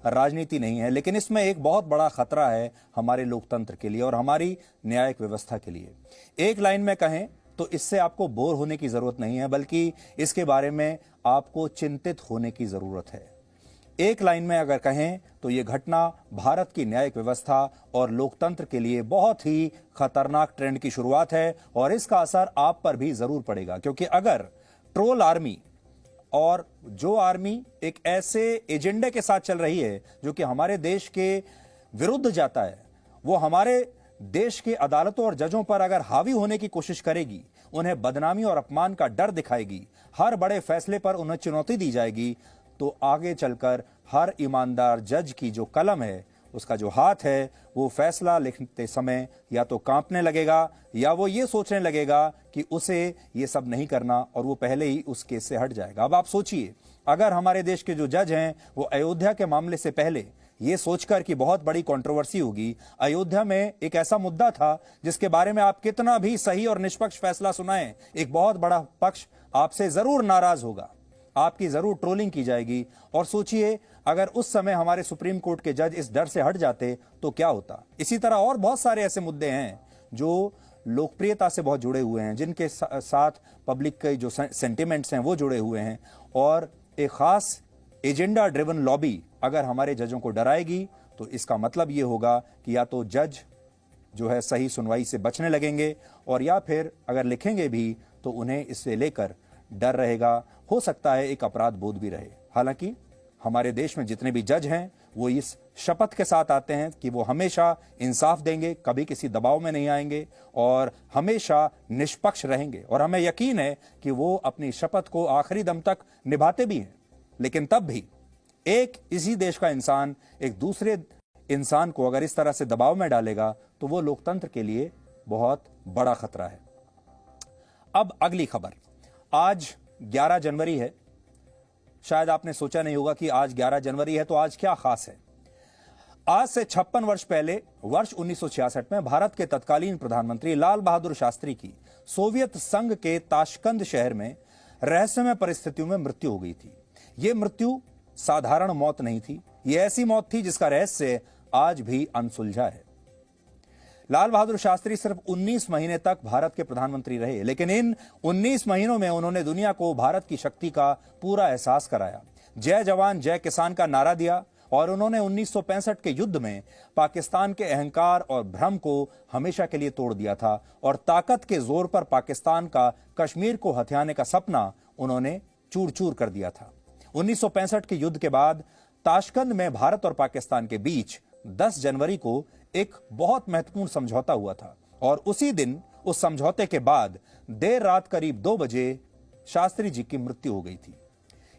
राजनीति नहीं है, लेकिन इसमें एक बहुत बड़ा खतरा है हमारे लोकतंत्र के लिए और हमारी न्यायिक व्यवस्था के लिए। एक लाइन में कहें तो इससे आपको बोर होने की जरूरत नहीं है, बल्कि इसके बारे में आपको चिंतित होने की जरूरत है। एक लाइन में अगर कहें तो यह घटना भारत की न्यायिक व्यवस्था और लोकतंत्र के लिए बहुत ही खतरनाक ट्रेंड की शुरुआत है और इसका असर आप पर भी जरूर पड़ेगा, क्योंकि अगर ट्रोल आर्मी और जो आर्मी एक ऐसे एजेंडे के साथ चल रही है जो कि हमारे देश के विरुद्ध जाता है, वो हमारे देश के अदालतों और जजों पर अगर हावी होने की कोशिश करेगी, उन्हें बदनामी और अपमान का डर दिखाएगी, हर बड़े फैसले पर उन्हें चुनौती दी जाएगी, तो आगे चलकर हर ईमानदार जज की जो कलम है, उसका जो हाथ है, वो फैसला लिखते समय या तो कांपने लगेगा या वो ये सोचने लगेगा कि उसे ये सब नहीं करना और वो पहले ही उस केस से हट जाएगा। अब आप सोचिए, अगर हमारे देश के जो जज हैं वो अयोध्या के मामले से पहले ये सोचकर कि बहुत बड़ी कंट्रोवर्सी होगी, अयोध्या में एक ऐसा मुद्दा था जिसके बारे में आप कितना भी सही और निष्पक्ष फैसला सुनाएं, एक बहुत बड़ा पक्ष आपसे जरूर नाराज होगा, आपकी जरूर ट्रोलिंग की जाएगी। और सोचिए, अगर उस समय हमारे सुप्रीम कोर्ट के जज इस डर से हट जाते तो क्या होता। इसी तरह और बहुत सारे ऐसे मुद्दे हैं जो लोकप्रियता से बहुत जुड़े हुए हैं, जिनके साथ पब्लिक के जो सेंटिमेंट्स हैं वो जुड़े हुए हैं, और एक खास एजेंडा ड्रिवन लॉबी अगर हमारे जजों को डराएगी तो इसका मतलब ये होगा कि या तो जज जो है सही सुनवाई से बचने लगेंगे, और या फिर अगर लिखेंगे भी तो उन्हें इससे लेकर डर रहेगा, हो सकता है एक अपराध बोध भी रहे। हालांकि हमारे देश में जितने भी जज हैं वो इस शपथ के साथ आते हैं कि वो हमेशा इंसाफ देंगे, कभी किसी दबाव में नहीं आएंगे और हमेशा निष्पक्ष रहेंगे, और हमें यकीन है कि वो अपनी शपथ को आखिरी दम तक निभाते भी हैं। लेकिन तब भी एक इसी देश का इंसान एक दूसरे इंसान को अगर इस तरह से दबाव में डालेगा तो वो लोकतंत्र के लिए बहुत बड़ा खतरा है। अब अगली खबर, आज 11 जनवरी है। शायद आपने सोचा नहीं होगा कि आज 11 जनवरी है तो आज क्या खास है। आज से 56 वर्ष पहले वर्ष 1966 में भारत के तत्कालीन प्रधानमंत्री लाल बहादुर शास्त्री की सोवियत संघ के ताशकंद शहर में रहस्यमय परिस्थितियों में मृत्यु हो गई थी। यह मृत्यु साधारण मौत नहीं थी, यह ऐसी मौत थी जिसका रहस्य आज भी अनसुलझा है। लाल बहादुर शास्त्री सिर्फ 19 महीने तक भारत के प्रधानमंत्री रहे, लेकिन इन 19 महीनों में उन्होंने दुनिया को भारत की शक्ति का पूरा एहसास कराया। जय जवान जय किसान का नारा दिया और उन्होंने 1965 के युद्ध में पाकिस्तान के अहंकार और भ्रम को हमेशा के लिए तोड़ दिया था, और ताकत के जोर पर पाकिस्तान का कश्मीर को हथियाने का सपना उन्होंने चूर चूर कर दिया था। 1965 के युद्ध के बाद ताशकंद में भारत और पाकिस्तान के बीच 10 जनवरी को एक बहुत महत्वपूर्ण समझौता हुआ था, और उसी दिन उस समझौते के बाद देर रात करीब 2 बजे शास्त्री जी की मृत्यु हो गई थी।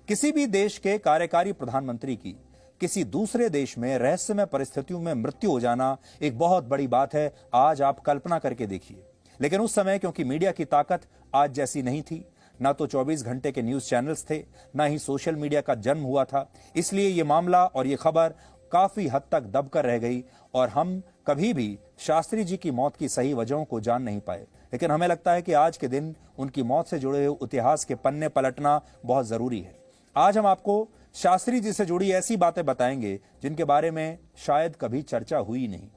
किसी भी देश के कार्यकारी प्रधानमंत्री की किसी दूसरे देश में रहस्यमय परिस्थितियों में मृत्यु हो जाना एक बहुत बड़ी बात है। आज आप कल्पना करके देखिए। लेकिन उस समय क्योंकि मीडिया की ताकत आज जैसी नहीं थी, ना तो 24 घंटे के न्यूज चैनल्स थे, ना ही सोशल मीडिया का जन्म हुआ था, इसलिए यह मामला और यह खबर काफी हद तक दबकर रह गई और हम कभी भी शास्त्री जी की मौत की सही वजहों को जान नहीं पाए। लेकिन हमें लगता है कि आज के दिन उनकी मौत से जुड़े हुए इतिहास के पन्ने पलटना बहुत जरूरी है। आज हम आपको शास्त्री जी से जुड़ी ऐसी बातें बताएंगे जिनके बारे में शायद कभी चर्चा हुई नहीं।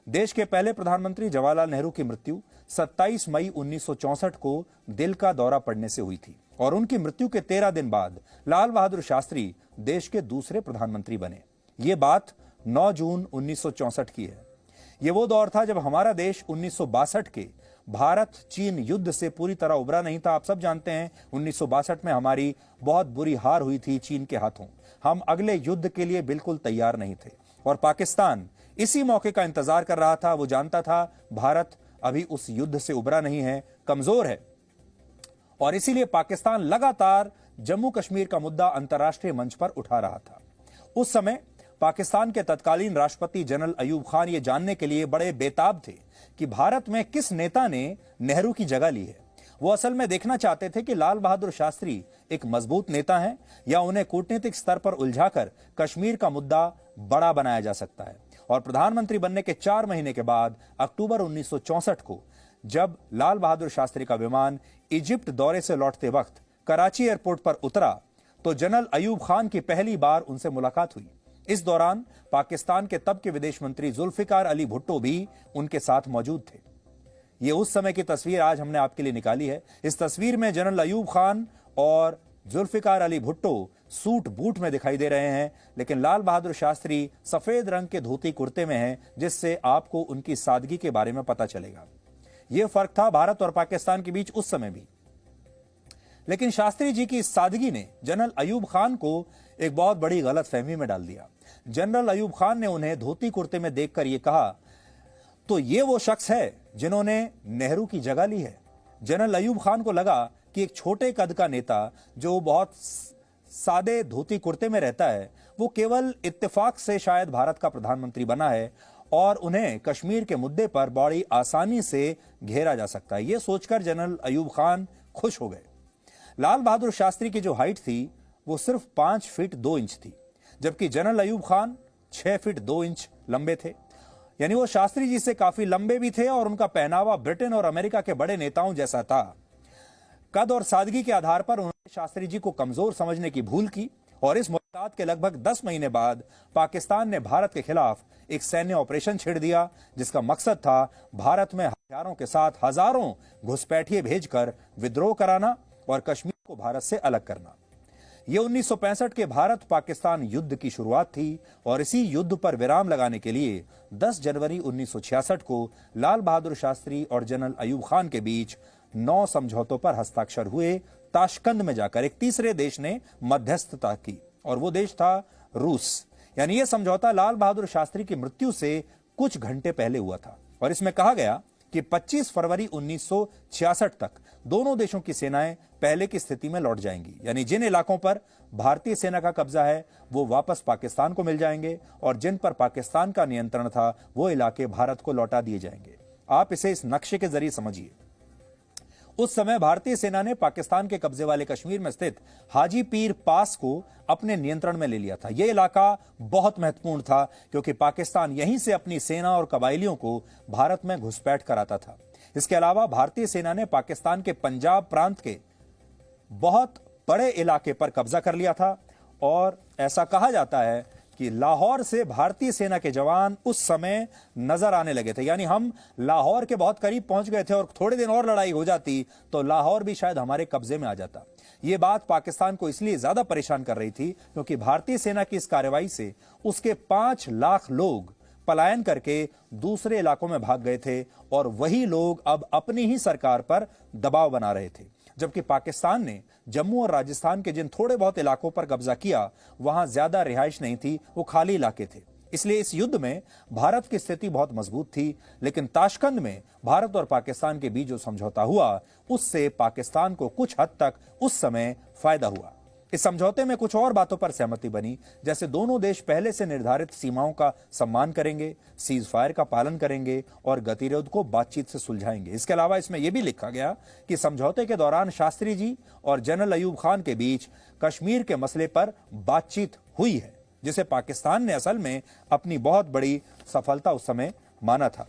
देश के पहले प्रधानमंत्री जवाहरलाल नेहरू की मृत्यु 27 मई 1964 को दिल का दौरा पड़ने से हुई थी, और उनकी मृत्यु के 13 दिन बाद लाल बहादुर शास्त्री देश के दूसरे प्रधानमंत्री बने। ये बात 9 जून 1964 की है। यह वो दौर था जब हमारा देश 1962 के भारत चीन युद्ध से पूरी तरह उबरा नहीं था। आप सब जानते हैं 1962 में हमारी बहुत बुरी हार हुई थी चीन के हाथों। हम अगले युद्ध के लिए बिल्कुल तैयार नहीं थे, और पाकिस्तान इसी मौके का इंतजार कर रहा था। वो जानता था भारत अभी उस युद्ध से उबरा नहीं है, कमजोर है, और इसीलिए पाकिस्तान लगातार जम्मू कश्मीर का मुद्दा अंतर्राष्ट्रीय मंच पर उठा रहा था। उस समय पाकिस्तान के तत्कालीन राष्ट्रपति जनरल अयूब खान ये जानने के लिए बड़े बेताब थे कि भारत में किस नेता ने नेहरू की जगह ली है। वो असल में देखना चाहते थे कि लाल बहादुर शास्त्री एक मजबूत नेता हैं या उन्हें कूटनीतिक स्तर पर उलझाकर कश्मीर का मुद्दा बड़ा बनाया जा सकता है। और प्रधानमंत्री बनने के 4 महीने के बाद अक्टूबर 1964 को जब लाल बहादुर शास्त्री का विमान इजिप्ट दौरे से लौटते वक्त कराची एयरपोर्ट पर उतरा तो जनरल अयूब खान की पहली बार उनसे मुलाकात हुई। इस दौरान पाकिस्तान के तब के विदेश मंत्री जुल्फिकार अली भुट्टो भी उनके साथ मौजूद थे। ये उस समय की तस्वीर आज हमने आपके लिए निकाली है। इस तस्वीर में जनरल अयूब खान और जुल्फिकार अली भुट्टो सूट बूट में दिखाई दे रहे हैं, लेकिन लाल बहादुर शास्त्री सफेद रंग के धोती कुर्ते में हैं, जिससे आपको उनकी सादगी के बारे में पता चलेगा। यह फर्क था भारत और पाकिस्तान के बीच उस समय भी। लेकिन शास्त्री जी की इस सादगी ने जनरल अयूब खान को एक बहुत बड़ी गलतफहमी में डाल दिया। जनरल अयूब खान ने उन्हें धोती कुर्ते में देखकर यह कहा, तो ये वो शख्स है जिन्होंने नेहरू की जगह ली है। जनरल अयूब खान को लगा कि एक छोटे कद का नेता जो बहुत सादे धोती कुर्ते में रहता है, वो केवल इत्तेफाक से शायद भारत का प्रधानमंत्री बना है और उन्हें कश्मीर के मुद्दे पर बड़ी आसानी से घेरा जा सकता है। यह सोचकर जनरल अयूब खान खुश हो गए। लाल बहादुर शास्त्री की जो हाइट थी वो सिर्फ 5 फीट 2 इंच थी, जबकि general Ayub Khan 6 feet 2 inch लंबे थे। यानी वो शास्त्री जी से काफी लंबे भी थे और उनका पहनावा ब्रिटेन और अमेरिका के बड़े नेताओं जैसा था। कद और सादगी के आधार पर उन्होंने शास्त्री जी को कमजोर समझने की भूल की और इस मुलाकात के लगभग 10 महीने बाद पाकिस्तान ने भारत के खिलाफ एक सैन्य ऑपरेशन छेड़ दिया, जिसका मकसद था भारत में हथियारों के साथ हजारों घुसपैठिए भेजकर विद्रोह कराना और कश्मीर को भारत से अलग करना। यह 1965 के भारत पाकिस्तान युद्ध की शुरुआत थी और इसी युद्ध पर विराम लगाने के लिए 10 जनवरी 1966 को लाल बहादुर शास्त्री और जनरल अयूब खान के बीच 9 समझौतों पर हस्ताक्षर हुए। ताशकंद में जाकर एक तीसरे देश ने मध्यस्थता की और वो देश था रूस। यानी यह समझौता लाल बहादुर शास्त्री की मृत्यु से कुछ घंटे पहले हुआ था और इसमें कहा गया कि 25 फरवरी 1966 तक दोनों देशों की सेनाएं पहले की स्थिति में लौट जाएंगी। यानी जिन इलाकों पर भारतीय सेना का कब्जा है वो वापस पाकिस्तान को मिल जाएंगे और जिन पर पाकिस्तान का नियंत्रण था वो इलाके भारत को लौटा दिए जाएंगे। आप इसे इस नक्शे के जरिए समझिए। उस समय भारतीय सेना ने पाकिस्तान के कब्जे वाले कश्मीर में स्थित हाजी पीर पास को अपने नियंत्रण में ले लिया था। यह इलाका बहुत महत्वपूर्ण था क्योंकि पाकिस्तान यहीं से अपनी सेना और कबायलियों को भारत में घुसपैठ कराता था। इसके अलावा भारतीय सेना ने पाकिस्तान के पंजाब प्रांत के बहुत बड़े इलाके पर कब्जा कर लिया था और ऐसा कहा जाता है कि लाहौर से भारतीय सेना के जवान उस समय नजर आने लगे थे। यानी हम लाहौर के बहुत करीब पहुंच गए थे और थोड़े दिन और लड़ाई हो जाती तो लाहौर भी शायद हमारे कब्जे में आ जाता। यह बात पाकिस्तान को इसलिए ज्यादा परेशान कर रही थी क्योंकि भारतीय सेना की इस कार्रवाई से उसके 5 लाख लोग पलायन करके दूसरे इलाकों में भाग गए थे और वही लोग अब अपनी ही सरकार पर दबाव बना रहे थे। जबकि पाकिस्तान ने जम्मू और राजस्थान के जिन थोड़े बहुत इलाकों पर कब्जा किया वहां ज्यादा रिहाइश नहीं थी, वो खाली इलाके थे। इसलिए इस युद्ध में भारत की स्थिति बहुत मजबूत थी। लेकिन ताशकंद में भारत और पाकिस्तान के बीच जो समझौता हुआ उससे पाकिस्तान को कुछ हद तक उस समय फायदा हुआ। इस समझौते में कुछ और बातों पर सहमति बनी, जैसे दोनों देश पहले से निर्धारित सीमाओं का सम्मान करेंगे, सीज फायर का पालन करेंगे और गतिरोध को बातचीत से सुलझाएंगे। इसके अलावा इसमें यह भी लिखा गया कि समझौते के दौरान शास्त्री जी और जनरल अयूब खान के बीच कश्मीर के मसले पर बातचीत हुई है, जिसे पाकिस्तान ने असल में अपनी बहुत बड़ी सफलता उस समय माना था।